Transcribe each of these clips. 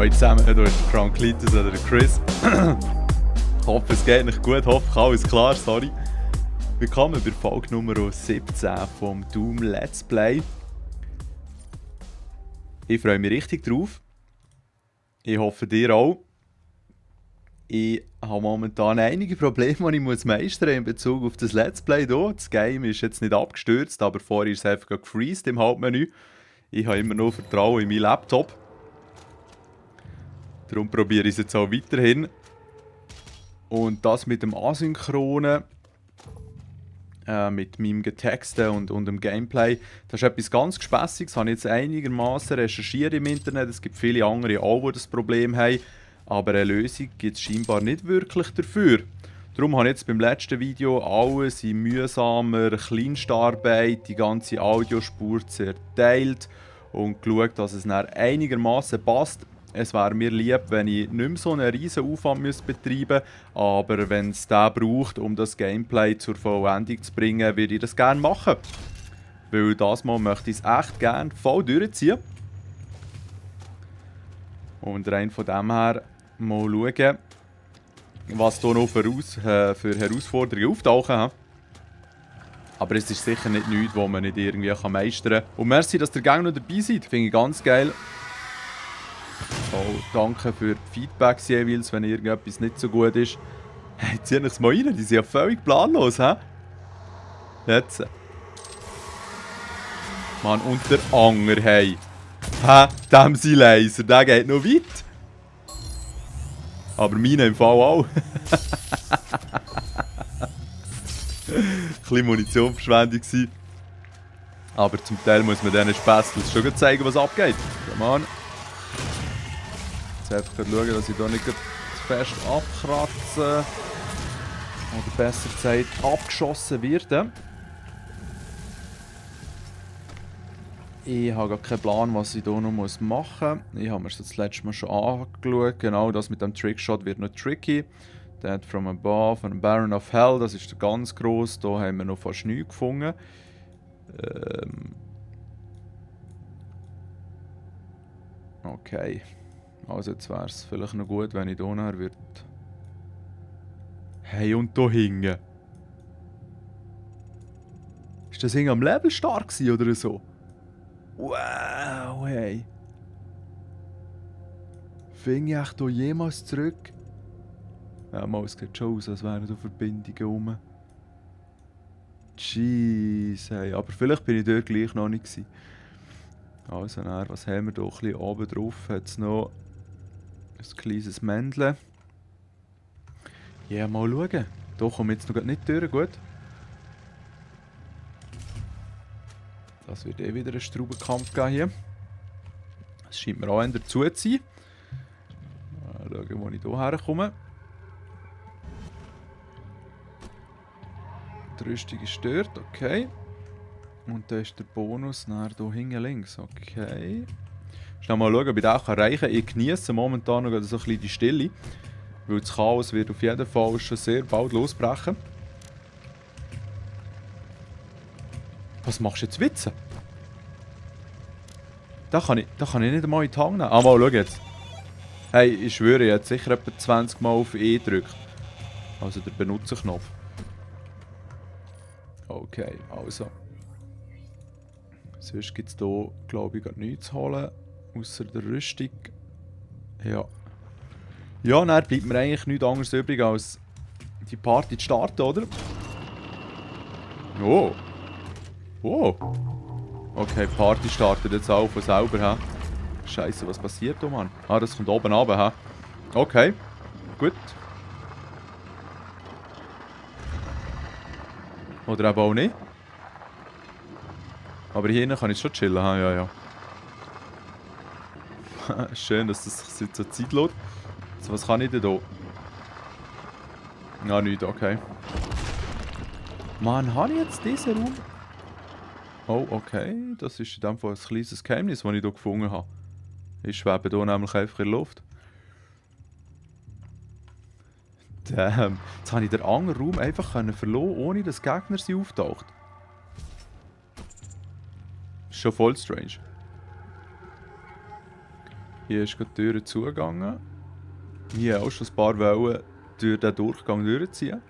Hallo zusammen, hier ist der Kranklitis oder der Chris. Ich hoffe, es geht nicht gut, hoffe, alles klar, sorry. Willkommen bei Folge Nummer 17 vom Doom Let's Play. Ich freue mich richtig drauf. Ich hoffe, ihr auch. Ich habe momentan einige Probleme, die ich meistern muss in Bezug auf das Let's Play hier. Das Game ist jetzt nicht abgestürzt, aber vorher ist es einfach gefreezed im Hauptmenü. Ich habe immer noch Vertrauen in meinen Laptop. Darum probiere ich es jetzt auch weiterhin. Und das mit dem Asynchronen, mit meinem Getexten und dem Gameplay, das ist etwas ganz Gespässiges. Das habe ich jetzt einigermaßen recherchiert im Internet. Es gibt viele andere auch, die das Problem haben. Aber eine Lösung gibt es scheinbar nicht wirklich dafür. Darum habe ich jetzt beim letzten Video alles in mühsamer Kleinstarbeit, die ganze Audiospur zerteilt und geschaut, dass es dann einigermaßen passt. Es wäre mir lieb, wenn ich nicht mehr so einen riesen Aufwand betreiben müsste, aber wenn es den braucht, um das Gameplay zur Vollendung zu bringen, würde ich das gerne machen. Weil das Mal möchte ich es echt gerne voll durchziehen. Und rein von dem her mal schauen, was hier noch für Herausforderungen auftauchen. Aber es ist sicher nicht nichts, was man nicht irgendwie meistern kann. Und merci, dass ihr gerne noch dabei seid. Finde ich ganz geil. Oh, danke für Feedback jeweils, wenn irgendetwas nicht so gut ist. Hey, zieh euch mal rein, die sind ja völlig planlos, hä? Jetzt. Mann, und der Anger, hey. Hä? Dem sein Laser, der geht noch weit. Aber meine im Fall auch. Ein bisschen Munitionverschwendung gewesen. Aber zum Teil muss man diesen Späßchen schon zeigen, was abgeht. Come on. Jetzt einfach schauen, dass ich hier nicht zu fest abkratze. Oder besser gesagt, abgeschossen werde. Ich habe gar keinen Plan, was ich hier noch machen muss. Ich habe mir das letzte Mal schon angeschaut. Genau, das mit dem Trickshot wird noch tricky. Dead from above, ein Baron of Hell, das ist der ganz gross. Hier haben wir noch fast nichts gefunden. Okay. Also jetzt wäre es vielleicht noch gut, wenn ich hier nachher würde... Hey, und hier hinten? Ist das am Level stark gewesen oder so? Wow, hey. Fing ich echt hier jemals zurück? Ja, mal, es sieht schon aus, als wären da Verbindungen rum. Jeez, hey. Aber vielleicht bin ich dort gleich noch nicht gewesen. Also, dann, was haben wir hier? Ein bisschen oben drauf hat es noch ein kleines Männchen. Ja, mal schauen. Hier komme ich jetzt noch nicht durch, gut. Das wird eh wieder ein Straubenkampf geben hier. Es scheint mir auch dazu zu sein. Mal schauen, wo ich hier herkomme. Die Rüstung ist dort, okay. Und da ist der Bonus nachher hier hinten links, okay. Schnell mal schauen, ob ich den auch erreichen kann. Ich genieße momentan noch so ein bisschen die Stille. Weil das Chaos wird auf jeden Fall schon sehr bald losbrechen. Was machst du jetzt, Witze? Da kann ich nicht einmal in die Hand nehmen. Ah, mal, schau jetzt. Hey, ich schwöre, ich habe sicher etwa 20 Mal auf E gedrückt. Also der Benutzerknopf. Okay, also. Sonst gibt es hier, glaube ich, gar nichts zu holen. Außer der Rüstung. Ja. Ja, dann bleibt mir eigentlich nichts anderes übrig, als die Party zu starten, oder? Oh. Oh. Okay, die Party startet jetzt auch von selber, hä? Scheiße, was passiert da, Mann? Ah, das kommt oben runter, hä? Okay. Gut. Oder eben auch nicht. Aber hier hinten kann ich schon chillen, ha? Ja, ja. Schön, dass das sich so Zeit lässt. Also, was kann ich denn hier? Ja, nichts, okay. Mann, habe ich jetzt diesen Raum? Oh, okay. Das ist in dem Fall ein kleines Geheimnis, das ich hier gefunden habe. Ich schwebe hier nämlich einfach in der Luft. Damn. Jetzt habe ich den anderen Raum einfach verloren, ohne dass Gegner sie auftaucht. Ist schon voll strange. Hier ist gerade die Tür zugegangen. Hier auch schon ein paar Wellen durch den Durchgang durchziehen.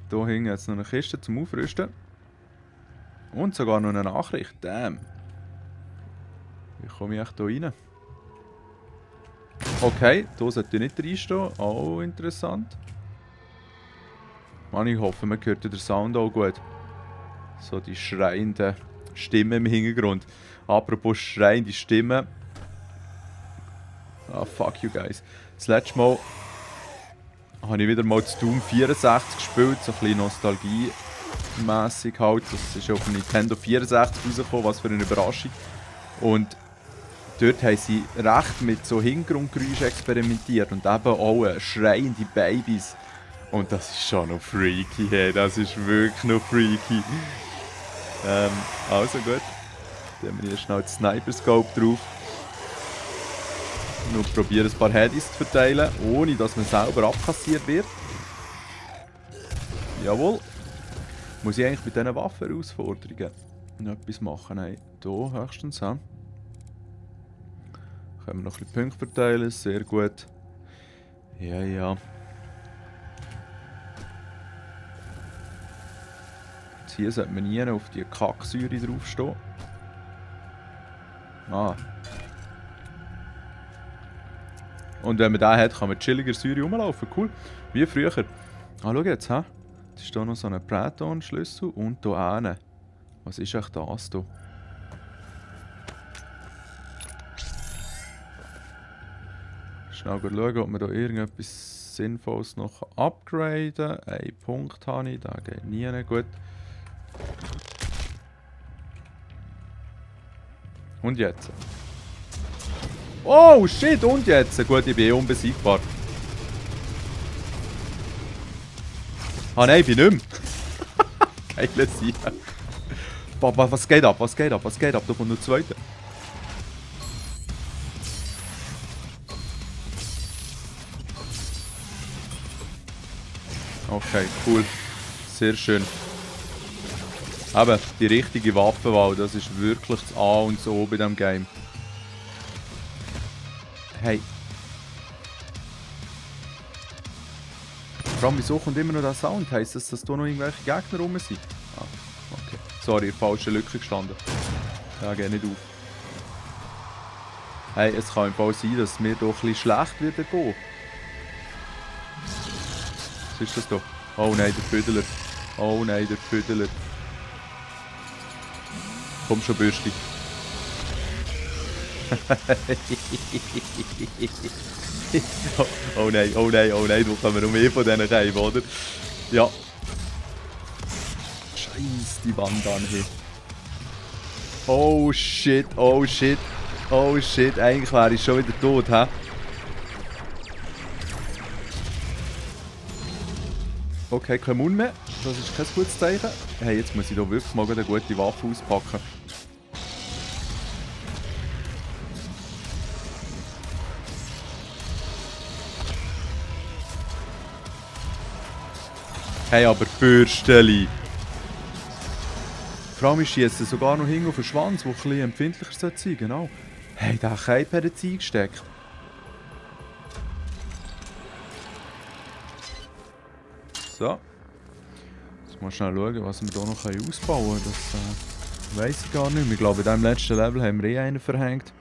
Hier hinten jetzt noch eine Kiste zum Aufrüsten. Und sogar noch eine Nachricht. Damn. Wie komme ich echt hier rein? Okay, hier sollte ich nicht reinstehen. Auch interessant. Mann, ich hoffe, man hört den Sound auch gut. So die schreienden Stimmen im Hintergrund. Apropos schreiende Stimmen. Ah, fuck you guys. Das letzte Mal habe ich wieder mal das Doom 64 gespielt. So ein bisschen nostalgiemässig halt. Das ist auf Nintendo 64 rausgekommen, was für eine Überraschung. Und dort haben sie recht mit so Hintergrundgeräuschen experimentiert. Und eben auch schreiende Babys. Und das ist schon noch freaky, hey. Das ist wirklich noch freaky. Also gut. Dann haben wir hier schnell den Sniper-Scope drauf. Und probieren ein paar Headies zu verteilen, ohne dass man selber abkassiert wird. Jawohl. Muss ich eigentlich mit diesen Waffenherausforderungen noch etwas machen? Nein, hier höchstens. Können wir noch ein bisschen Punkte verteilen, sehr gut. Ja, ja. Jetzt hier sollte man nie auf die Kacksäure draufstehen. Ah. Und wenn man den hat, kann man chilliger Säure rumlaufen. Cool. Wie früher. Ah, schau jetzt, hä? Jetzt ist hier noch so ein Breton-Schlüssel und hier eine. Was ist echt das hier? Schnell schauen, ob wir hier irgendetwas Sinnvolles noch upgraden kann. Einen Punkt habe ich, der geht nie gut. Und jetzt? Oh shit, und jetzt? Gut, ich bin eh unbesiegbar. Ah nein, ich bin nicht mehr. Geile Sache. Was geht ab? Was geht ab? Was geht ab? Da kommt noch ein zweiter. Okay, cool. Sehr schön. Aber die richtige Waffenwahl, das ist wirklich das A und das O bei diesem Game. Hey. Vor allem, wieso kommt immer noch der Sound? Heisst das, dass da noch irgendwelche Gegner rum sind? Ah, okay. Sorry, falsche Lücke gestanden. Ja, geht nicht auf. Hey, es kann im Fall sein, dass es mir doch ein bisschen schlecht wird gehen. Was ist das da? Oh nein, der Pödler. Oh nein, der Pödler. Komm schon, Bürsti. Oh nein, oh nein, oh nein, da kommen noch mehr von diesen Kämen, oder? Ja. Scheiße, die Wand an hier. Oh shit, oh shit, oh shit, eigentlich wäre ich schon wieder tot, hä? Okay, kein Mund mehr, das ist kein gutes Zeichen. Hey, jetzt muss ich da wirklich mal eine gute Waffe auspacken. Hey, aber Bürsteli. Vor allem schießen sogar noch hin auf den Schwanz, der etwas empfindlicher sein sollte. Genau. Hey, der Cape hat jetzt eingesteckt. So. Jetzt mal schnell schauen, was wir hier noch ausbauen können. Das weiss ich gar nicht mehr. Ich glaube, in diesem letzten Level haben wir einen verhängt.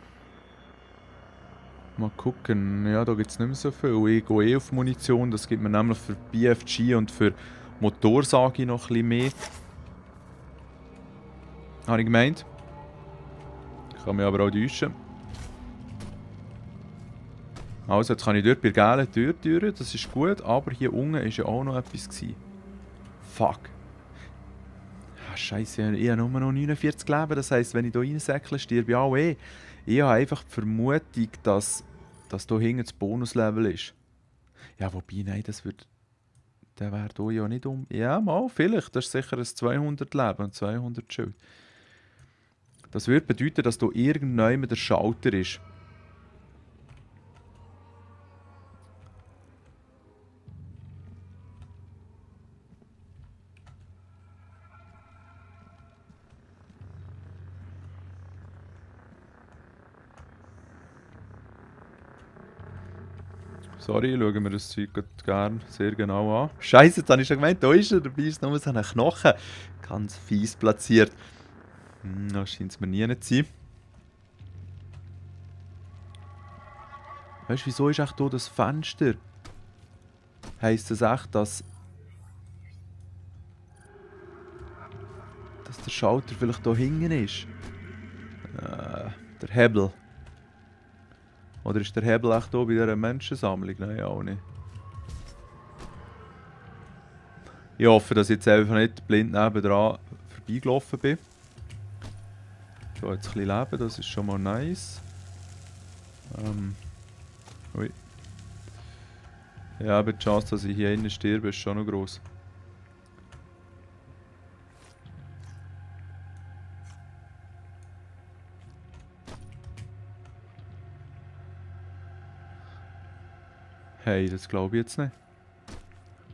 Mal gucken. Ja, da gibt es nicht mehr so viel. Ich gehe auf Munition. Das gibt mir nämlich für BFG und für Motorsage noch ein bisschen mehr. Habe ich gemeint. Ich kann mich aber auch täuschen. Also, jetzt kann ich dort bei der gelben Tür durch. Das ist gut. Aber hier unten war ja auch noch etwas gewesen. Fuck. Ah, Scheiße, ich habe nur noch 49 Leben. Das heisst, wenn ich hier reinsäckle, sterbe ich auch eh. Ich habe einfach die Vermutung, dass hier hinten das Bonuslevel ist. Ja, wobei, nein, das würde... Der wäre hier ja nicht um... Ja, mal, vielleicht. Das ist sicher ein 200 Leben und 200 Schild. Das würde bedeuten, dass hier irgendwann der Schalter ist. Sorry, schauen wir das Zeug gerne sehr genau an. Scheiße, jetzt habe ich schon gemeint, da ist er, dabei ist nur so ein Knochen. Ganz fies platziert. Da scheint es mir nie nicht zu sein. Weißt du, wieso ist echt hier das Fenster? Heisst das echt, dass der Schalter vielleicht hier hinten ist? Der Hebel. Oder ist der Hebel echt hier bei dieser Menschensammlung? Nein, auch nicht. Ich hoffe, dass ich jetzt einfach nicht blind nebendran vorbeigelaufen bin. So, jetzt ein bisschen Leben, das ist schon mal nice. Ui. Ja, aber die Chance, dass ich hier innen sterbe, ist schon noch gross. Hey, das glaube ich jetzt nicht.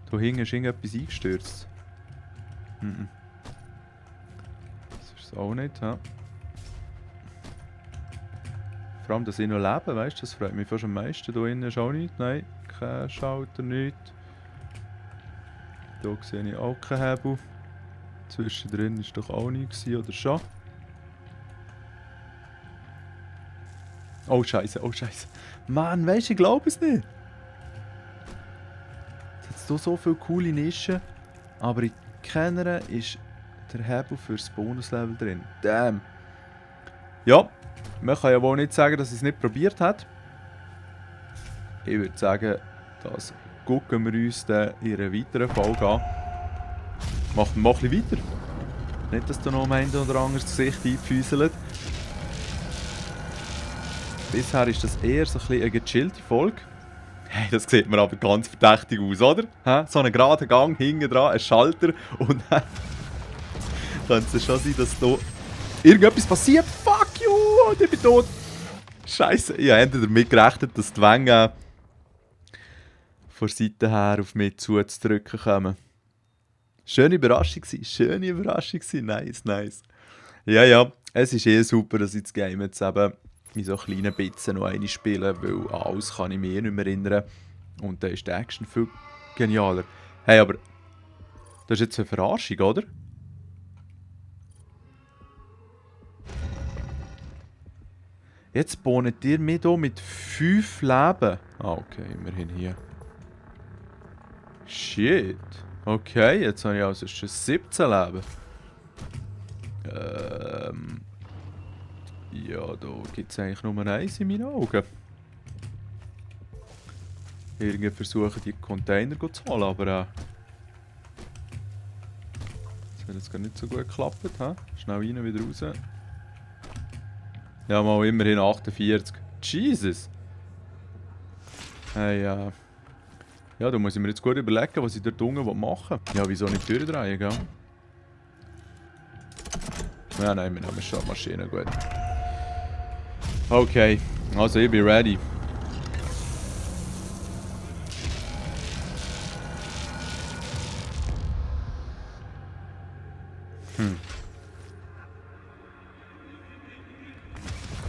Da hinten ist irgendetwas eingestürzt. Das ist es auch nicht, ja. Vor allem, dass ich noch lebe, weißt du, das freut mich fast am meisten. Hier innen ist auch nichts, nein, kein Schalter, nichts. Hier sehe ich auch keinen Hebel. Zwischendrin war doch auch nichts, oder schon? Oh Scheiße, oh Scheiße. Mann, weißt du, ich glaube es nicht. Es hat hier so viele coole Nischen, aber in keiner ist der Hebel für das Bonuslevel drin. Damn. Ja, man kann ja wohl nicht sagen, dass es nicht probiert hat. Ich würde sagen, das gucken wir uns dann in einer weiteren Folge an. Machen wir mal ein bisschen weiter. Nicht, dass da noch ein oder anderes Gesicht einfüßelt. Bisher ist das eher so ein bisschen eine gechillte Folge. Hey, das sieht mir aber ganz verdächtig aus, oder? So einen geraden Gang, hinten dran, ein Schalter und dann könnte es schon sein, dass da irgendetwas passiert. Fuck you! Und ich bin tot. Scheiße, ich habe damit gerechnet, dass die Wänge von der Seite her auf mich zuzudrücken kommen. Schöne Überraschung gewesen, schöne Überraschung gewesen. Nice, nice. Ja, ja, es ist eh super, dass ich das Game jetzt eben in so kleinen Bitzen noch einmal spiele, weil an alles kann ich mich nicht mehr erinnern. Und dann ist die Action viel genialer. Hey, aber das ist jetzt eine Verarschung, oder? Jetzt spawnet ihr mich hier mit 5 Leben. Ah, okay, immerhin hier. Shit. Okay, jetzt habe ich also schon 17 Leben. Ja, da gibt es eigentlich nur eins in meinen Augen. Irgendwie versuchen die Container zu holen, aber das hat jetzt gar nicht so gut geklappt. Schnell rein, wieder raus. Ja, mal immerhin 48. Jesus! Hey, ja, da muss ich mir jetzt gut überlegen, was ich dort unten machen will. Ja, wieso nicht durchdrehen, gell? Ja, nein, wir nehmen schon die Maschine, gut. Okay, also ich bin ready.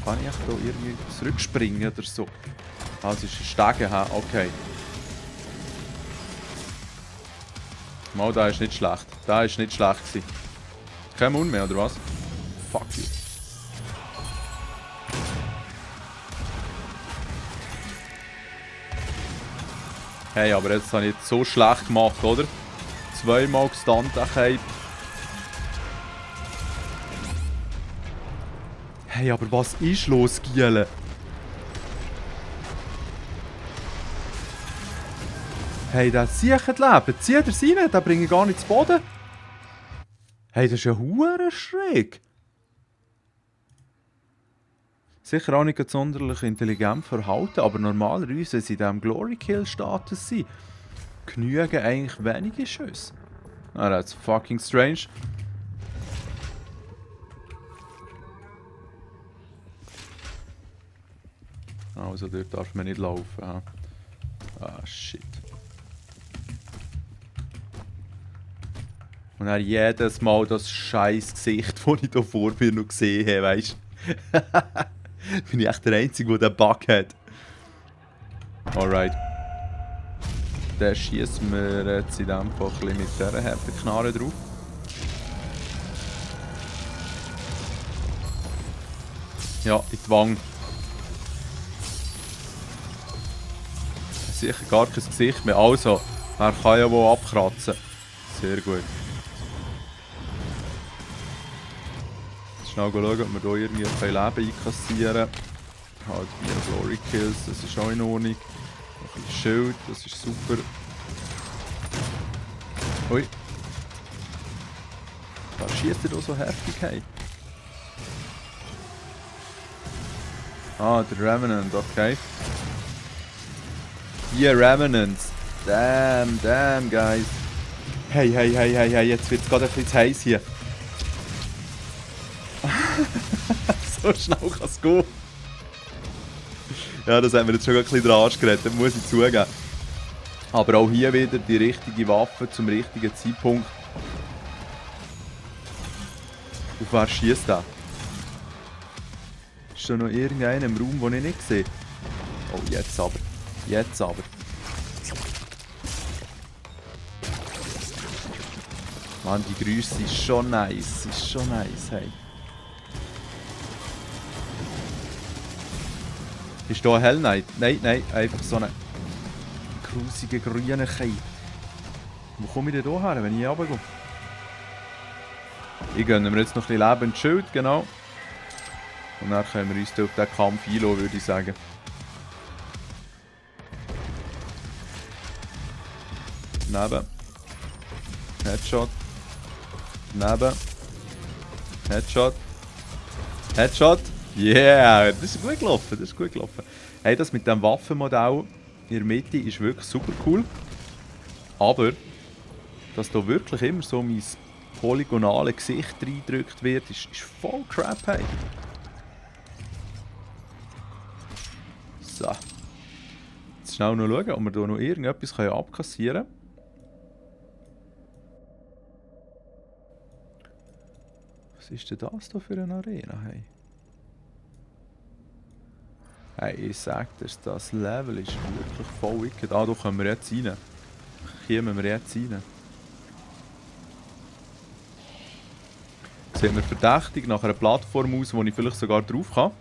Kann ich da irgendwie zurückspringen oder so? Ah, es ist ein Stegen, okay. Mal, der ist nicht schlecht. Der ist nicht schlecht gewesen. Kein Mund mehr, oder was? Fuck you. Hey, aber jetzt habe ich jetzt so schlecht gemacht, oder? Zweimal gestunt, okay. Hey, aber was ist los, Giele? Hey, der sichert Leben. Zieht er rein, den bringe ich gar nicht zu Boden. Hey, das ist ja hure schräg. Sicher auch nicht sonderlich intelligent verhalten, aber normalerweise, wenn sie in diesem Glory-Kill-Status sind, genügen eigentlich wenige Schüsse. Ah, that's fucking strange. Also dort darf man nicht laufen. Ah, shit. Und dann jedes Mal das scheiß Gesicht, das ich hier vor mir noch gesehen habe, weißt du? Bin ich echt der Einzige, der den Bug hat. Alright. dann schießen wir jetzt in dem Fall ein bisschen mit dieser harten Knarre drauf. Ja, in die Wange. Sicher gar kein Gesicht mehr. Also, er kann ja wohl abkratzen. Sehr gut. Schnell schauen, ob wir hier irgendwie ein Leben einkassieren. Halt 4 Glory Kills, das ist auch in Ordnung. Noch ein bisschen Schild, das ist super. Ui. Was schießt er da so heftig? Hey? Ah, der Revenant, okay. 4 Revenants. Damn, damn, guys. Hey, hey, hey, hey, hey, jetzt wird es gerade ein bisschen zu heiß hier. So schnell kann es gehen. Ja, das haben wir jetzt schon ein bisschen dran geredet, muss ich zugeben. Aber auch hier wieder die richtige Waffe zum richtigen Zeitpunkt. Auf wer schießt der? Ist da noch irgendeiner im Raum, den ich nicht sehe? Oh, jetzt aber. Jetzt aber. Mann, die Grüße ist schon nice. Ist schon nice, hey. Ist da ein Hell Knight? Nein, nein, einfach so eine grusige grüne Kei. Wo komme ich denn hier her, wenn ich hier runtergehe? Ich gönne mir jetzt noch ein bisschen Leben und Schild, genau. Und dann können wir uns auf diesen Kampf einlassen, würde ich sagen. Daneben. Headshot. Daneben. Headshot. Headshot. Yeah, das ist gut gelaufen, das ist gut gelaufen. Hey, das mit dem Waffenmodell in der Mitte ist wirklich super cool. Aber, dass da wirklich immer so mein polygonale Gesicht reingedrückt wird, ist voll crap, hey. So. Jetzt schnell noch schauen, ob wir hier noch irgendetwas abkassieren können. Was ist denn das hier für eine Arena, hey? Hey, ich sag dir, das Level ist wirklich voll wicked. Ah, da können wir jetzt rein. Kommen wir jetzt rein. Sieht mir verdächtig nach einer Plattform aus, wo ich vielleicht sogar drauf kann.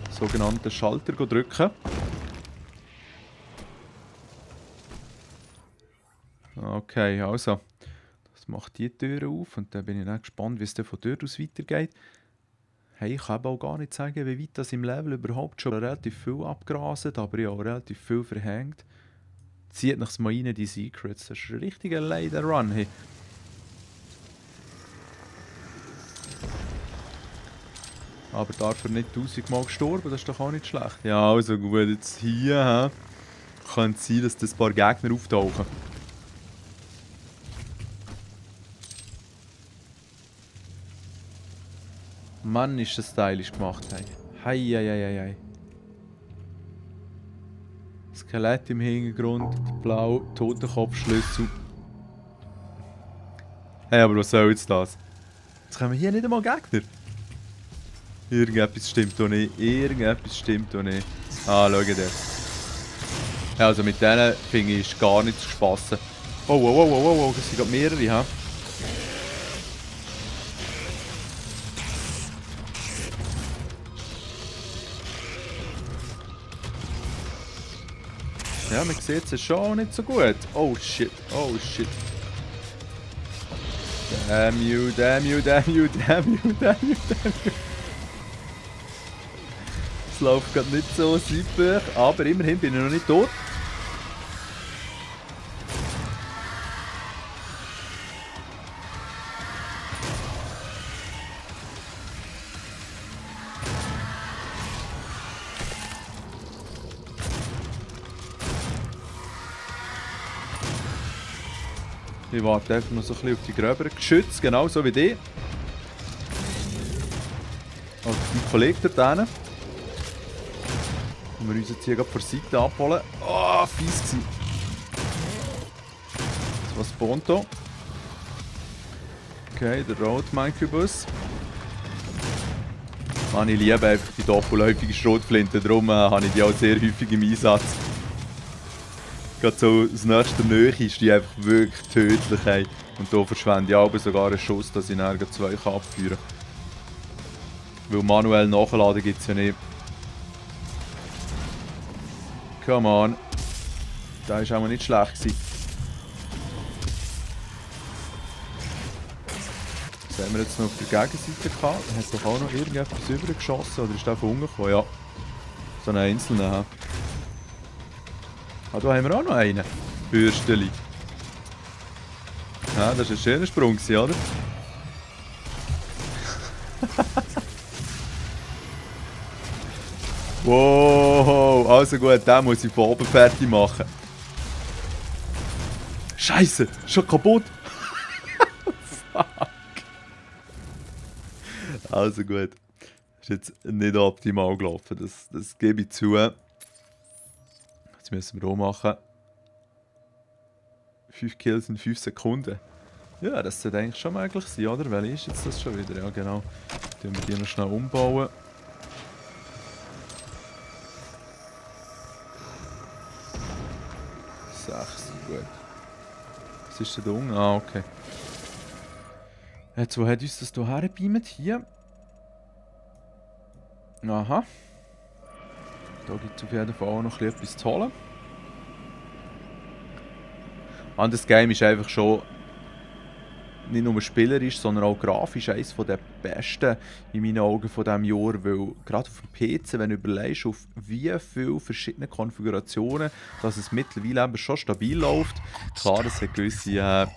Sogenannten Schalter drücken. Okay, also. Das macht die Tür auf und dann bin ich dann gespannt, wie es dann von dort aus weitergeht. Hey, ich kann auch gar nicht sagen, wie weit das im Level überhaupt schon relativ viel abgraset, aber ich habe auch relativ viel verhängt. Zieht nachs mal rein, die Secrets. Das ist ein richtiger Leider Run. Hey. Aber dafür nicht 1000-mal gestorben, das ist doch auch nicht schlecht. Ja, also gut, jetzt hier könnte es sein, dass das ein paar Gegner auftauchen. Mann, ist das stylisch gemacht. Hei, hei, hei, hei. Skelett im Hintergrund, blau, Totenkopfschlüssel. Hey, aber was soll jetzt das? Jetzt kommen hier nicht einmal Gegner. Irgendetwas stimmt doch nicht. Irgendetwas stimmt doch nicht. Ah, schau dir. Ja, also mit denen finde ich gar nicht zu spassen. Oh, oh, oh, oh, oh, das sind gerade mehrere, ha? Ja, man sieht es schon nicht so gut. Oh shit, oh shit. Damn you, damn you, damn you, damn you, damn you, damn you. Es läuft gerade nicht so super, aber immerhin bin ich noch nicht tot. Ich warte einfach noch so ein bisschen auf die gröberen Geschütze, genauso wie die. Also mein Kollege dort hinten. Und wir uns jetzt hier gerade von der Seite abholen. Oh, fies gewesen. So, was spawnt hier? Okay, der Road Monkey-Bus. Mann, ich liebe einfach die doppelläufige Schrotflinte, darum habe ich die auch sehr häufig im Einsatz. Gerade so aus nächster Nähe ist die einfach wirklich tödlich. Hey. Und da verschwende ich aber sogar einen Schuss, dass ich dann gleich 2 abführen kann. Weil manuell nachladen gibt es ja nicht. Come on. Das war auch mal nicht schlecht gewesen. Was haben wir jetzt noch auf der Gegenseite gehabt? Hat doch auch noch irgendetwas übergeschossen? Oder ist der von unten gekommen? Ja. So einen einzelnen. Ah, da haben wir auch noch einen. Bürsteli. Ja, das war ein schöner Sprung, oder? Wow, also gut, den muss ich von oben fertig machen. Scheiße, schon kaputt. Fuck. Also gut. Das ist jetzt nicht optimal gelaufen, das gebe ich zu. Jetzt müssen wir auch machen. 5 Kills in 5 Sekunden. Ja, das sollte eigentlich schon möglich sein, oder? Welche ist jetzt das schon wieder? Ja, genau. Dann wir die noch schnell umbauen. Gut. Was ist denn da unten? Ah, okay. Jetzt, wo hat uns das hier hergebeamt? Hier. Aha. Da gibt es auf jeden Fall auch noch etwas zu holen. Und das Game ist einfach schon nicht nur spielerisch, sondern auch grafisch eines der besten in meinen Augen von diesem Jahr, weil gerade auf dem PC, wenn du überlegst, auf wie viele verschiedene Konfigurationen, dass es mittlerweile eben schon stabil läuft. Klar, es hat gewisse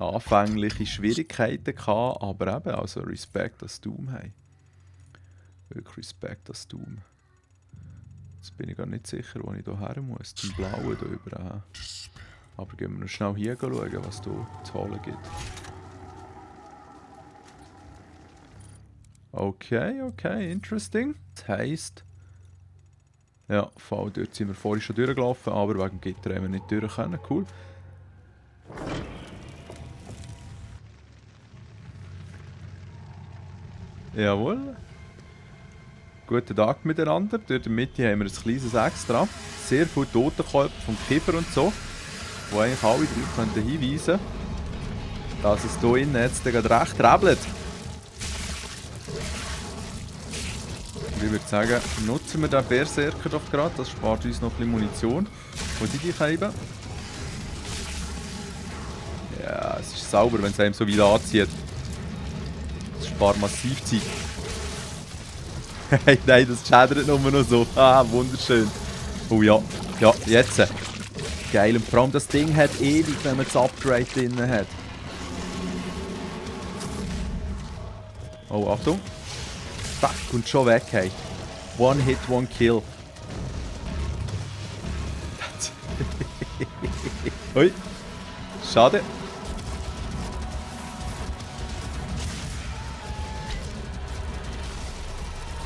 anfängliche Schwierigkeiten gehabt, aber eben, also Respekt an Doom, hey. Wirklich Respekt an Doom. Jetzt bin ich gar nicht sicher, wo ich hier her muss, zum Blauen hier über. Aber gehen wir noch schnell hier schauen, was hier zu holen gibt. Okay, okay, interesting. Das heisst... Ja, Fall, dort sind wir vorhin schon durchgelaufen, aber wegen Gitter haben wir nicht durch können. Cool. Jawohl. Guten Tag miteinander. Dort in der Mitte haben wir ein kleines Extra. Sehr viele Totenköpfe vom Kiefer und so. Die eigentlich alle darauf hinweisen können, dass es hier innen jetzt gerade recht rebelt. Ich würde sagen, nutzen wir den Berserker doch gerade. Das spart uns noch ein bisschen Munition. Wo sind die Scheiben? Ja, es ist sauber, wenn es einem so wieder anzieht. Das spart massiv Zeit. Nein, das schädert nur noch so. Ah, wunderschön. Oh ja, ja, jetzt. Geil, und vor allem das Ding hat ewig, wenn man das Upgrade drin hat. Oh, Achtung. Fuck, und schon weg, hey. One hit, one kill. Ui. Schade.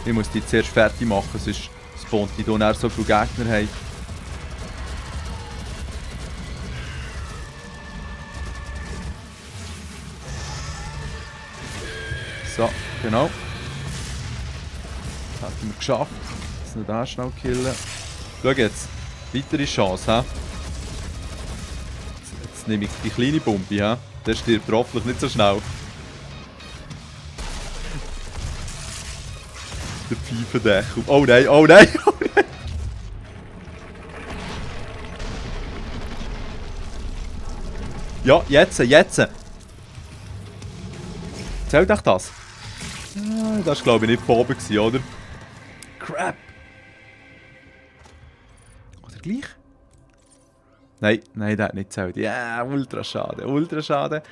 Ich muss die zuerst fertig machen, sonst spawnt die hier so viele Gegner haben. So, genau. Das haben wir geschafft. Jetzt noch den schnell killen. Schau jetzt. Weitere Chance, hä? Jetzt nehme ich die kleine Bombe, hä? Der stirbt hoffentlich nicht so schnell. Der Pfeifendeckel. Oh nein, oh nein, oh nein! Ja, jetzt, jetzt! Zählt euch das? Das war glaube ich nicht von oben, oder? Crap! Oder gleich? Nein, nein, der hat nicht gezählt. Ja, ultra schade, ultra schade.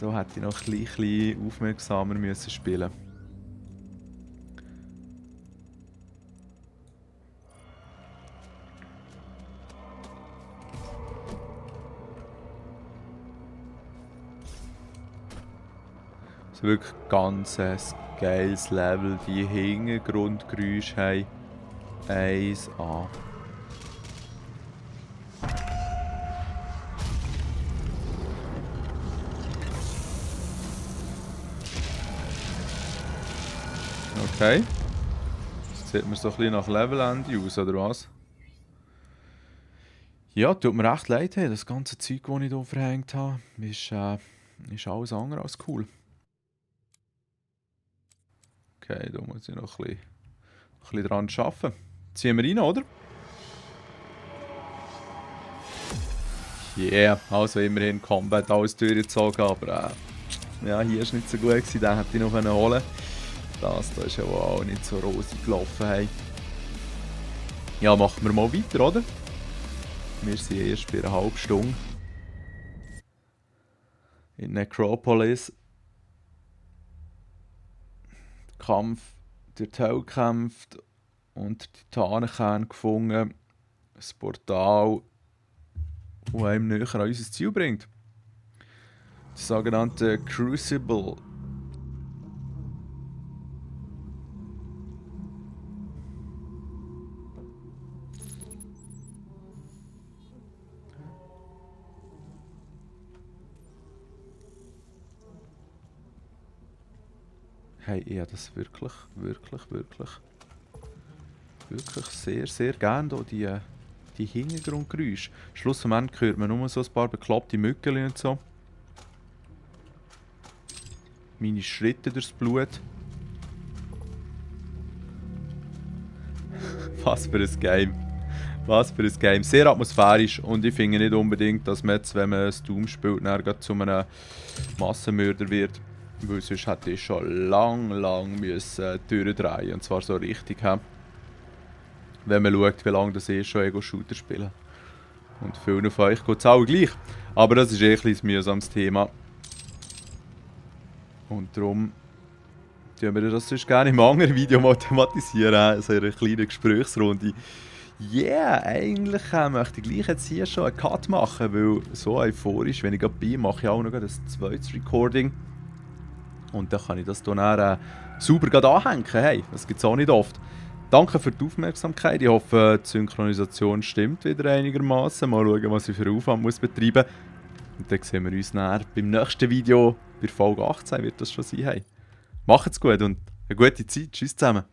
So hätte ich noch ein bisschen aufmerksamer müssen spielen. Es ist wirklich ganz ein geiles Level. Die Hintergrundgeräusche haben 1A. Okay. Jetzt sieht man so ein bisschen nach Levelende aus, oder was? Ja, tut mir recht leid, hey. Das ganze Zeug, das ich hier verhängt habe, ist alles andere als cool. Okay, da muss ich noch ein bisschen dran arbeiten. Ziehen wir rein, oder? Yeah, also immerhin Combat alles durchgezogen, aber ja, hier war es nicht so gut gewesen, den hätte ich noch holen können. Das da ist ja wohl auch nicht so rosig gelaufen. Hey. Ja, machen wir mal weiter, oder? Wir sind erst bei einer halben Stunde in Necropolis. Der Kampf durch die Hölle gekämpft und die Titanenkerne gefunden. Das Portal, das einem näher an unser Ziel bringt. Das sogenannte Crucible. Hey, ich habe das wirklich sehr, sehr gerne hier, die Hintergrundgeräusche. Schlussendlich hört man nur so ein paar bekloppte Mücken und so. Meine Schritte durchs Blut. Was für ein Game. Was für ein Game. Sehr atmosphärisch und ich finde nicht unbedingt, dass man jetzt, wenn man es Doom spielt, dann zu einem Massenmörder wird. Weil sonst hätte ich schon lang müssen durchdrehen, und zwar so richtig. Wenn man schaut, wie lange das schon Ego-Shooter spielen. Und vielen von euch geht es auch gleich. Aber das ist ein mühsames Thema. Und darum tun wir das sonst gerne im anderen Video mal thematisieren. Also eine kleine Gesprächsrunde. Yeah, eigentlich möchte ich gleich jetzt hier schon einen Cut machen, weil so euphorisch, wenn ich gerade bin, mache ich auch noch ein zweites Recording. Und dann kann ich das dann sauber anhängen. Hey, das gibt es auch nicht oft. Danke für die Aufmerksamkeit. Ich hoffe, die Synchronisation stimmt wieder einigermaßen. Mal schauen, was ich für Aufwand muss betreiben muss. Und dann sehen wir uns näher beim nächsten Video. Bei Folge 18 wird das schon sein. Hey. Macht's gut und eine gute Zeit. Tschüss zusammen.